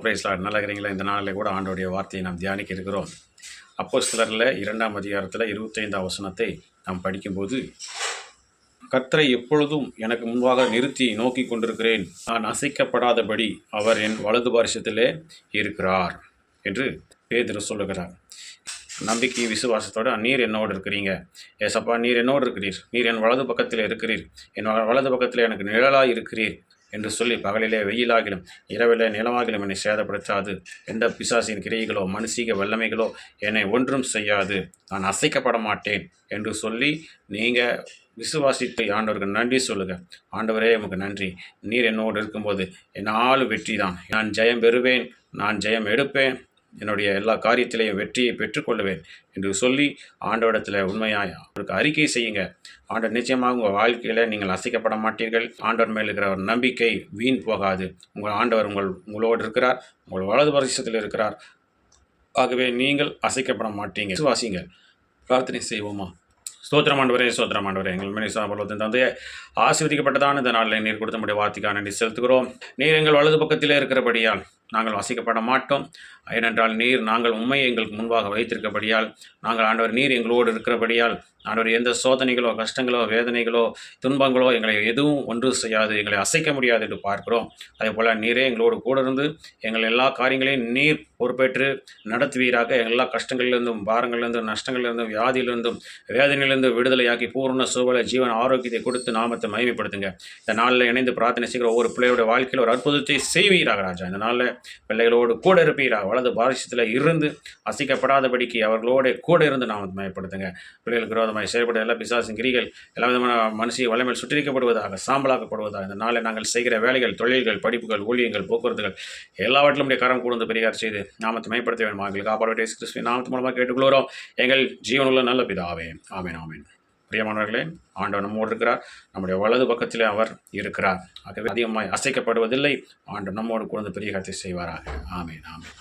பிரைஸ்லாட் நல்லா இருக்கிறீங்களா? இந்த நாளில் கூட ஆண்டோடைய வார்த்தையை நாம் தியானிக்க இருக்கிறோம். அப்போஸ்தலரில் 2ஆம் அதிகாரத்தில் 25ஆம் வசனத்தை நாம் படிக்கும்போது, கர்த்தரை எப்பொழுதும் எனக்கு முன்பாக நிறுத்தி நோக்கி கொண்டிருக்கிறேன், நான் அசைக்கப்படாதபடி அவர் என் வலது பாரிசத்திலே இருக்கிறார் என்று பேதுரு சொல்லுகிறார். நம்பிக்கை விசுவாசத்தோடு நீர் என்னோடு இருக்கிறீங்க ஏசப்பா, நீர் என்னோடு இருக்கிறீர், நீர் என் வலது பக்கத்தில் இருக்கிறீர், என் வலது பக்கத்தில் எனக்கு நிழலாக இருக்கிறீர் என்று சொல்லி, பகலிலே வெயிலாகிலும் இரவிலே நிலமாகிலும் என்னை சேதப்படுத்தாது, எந்த பிசாசின் கிரியைகளோ மனுஷீக வல்லமைகளோ என்னை ஒன்றும் செய்யாது, நான் அசைக்கப்பட மாட்டேன் என்று சொல்லி நீங்கள் விசுவாசித்து ஆண்டவருக்கு நன்றி சொல்லுங்கள். ஆண்டவரே உமக்கு நன்றி, நீர் என்னோடு இருக்கும்போது என்னால் வெற்றி தான், நான் ஜெயம் பெறுவேன், நான் ஜெயம் எடுப்பேன், என்னுடைய எல்லா காரியத்திலையும் வெற்றியை பெற்றுக்கொள்ளுவேன் என்று சொல்லி ஆண்டவரிடத்தில் உண்மையாக அவருக்கு அறிக்கை செய்யுங்க. ஆண்டவர் நிச்சயமாக உங்கள் வாழ்க்கையில் நீங்கள் அசைக்கப்பட மாட்டீர்கள். ஆண்டவர் மேல் இருக்கிற ஒரு நம்பிக்கை வீண் போகாது. உங்கள் ஆண்டவர் உங்களோடு இருக்கிறார், உங்கள் வலது பரிசத்தில் இருக்கிறார். ஆகவே நீங்கள் அசைக்கப்பட மாட்டீங்க. விசுவாசிங்க. பிரார்த்தனை செய்வோமா? ஸ்தோத்திரம் ஆண்டவரே, ஸ்தோத்திரம் ஆண்டவரே, எங்கள் மனித தந்தையே, ஆசீர்வதிக்கப்பட்டதான இந்த நாளில் நீர் கொடுத்த முடிய வார்த்தைக்காக நன்றி செலுத்துகிறோம். நீர் எங்கள் வலது பக்கத்திலே இருக்கிறபடியால் நாங்கள் அசைக்கப்பட மாட்டோம். ஏனென்றால் நீர் நாங்கள் உண்மையை எங்களுக்கு முன்பாக வைத்திருக்கிறபடியால், நாங்கள் ஆண்டவர் நீர் எங்களோடு இருக்கிறபடியால், ஆண்டவர் எந்த சோதனைகளோ கஷ்டங்களோ வேதனைகளோ துன்பங்களோ எங்களை எதுவும் ஒன்று செய்யாது, எங்களை அசைக்க முடியாது என்று பார்க்கிறோம். அதே போல் நீரே எங்களோடு கூட இருந்து எங்கள் எல்லா காரியங்களையும் நீர் பொறுப்பேற்று நடத்துவீராக. எல்லா கஷ்டங்களிலிருந்தும் பாரங்களிலிருந்தும் நஷ்டங்களிலிருந்தும் வியாதியிலிருந்தும் வேதனையிலிருந்து விடுதலையாக்கி பூர்ண சுபல ஜீவன் ஆரோக்கியத்தை கொடுத்து நாமத்தை மகிமைப்படுத்துங்க. இந்த நாளில் இணைந்து பிரார்த்தனை செய்கிற ஒவ்வொரு பிள்ளையோட வாழ்க்கையில் ஒரு அற்புதத்தை செய்வீராக ராஜா. இந்த நாளில் பிள்ளைகளோடு கூட இருப்பீராக. வலது பாரிசத்தில் இருந்து அசைக்கப்படாதபடிக்கு அவர்களோட கூட இருந்து நாமத்தை மயப்படுத்துங்க. பிள்ளைகளுக்கு விரோதமாக செயல்பட எல்லா பிசாசின் கிரிகள் எல்லா விதமான மனுஷிய வல்லமையில் சுற்றிரிக்கப்படுவதாக, சாம்பலாக்கப்படுவதாக. இந்த நாளில் நாங்கள் செய்கிற வேலைகள், தொழில்கள், படிப்புகள், ஊழியங்கள், போக்குவரத்துகள் எல்லாவற்றிலும் கரம் கூர்ந்து பெரியார் செய்து நாமத்தை மயப்படுத்த வேண்டும். எங்களுக்கு காப்பாடு இயேசு கிறிஸ்துவின் நாமத்து மூலமாக கேட்டுக்கொள்கிறோம் எங்கள் ஜீவனுள்ள நல்ல பிதாவே. ஆமேன், ஆமேன். பிரியமானவர்களே, ஆண்டவர் நம்மோடு இருக்கிறார், நம்முடைய வலது பக்கத்தில் அவர் இருக்கிறார். ஆகவே அதிகமாக அசைக்கப்படுவதில்லை. ஆண்டவர் நம்மோடு கூட பெரிய காரியத்தை செய்வாராக. ஆமேன், ஆமேன்.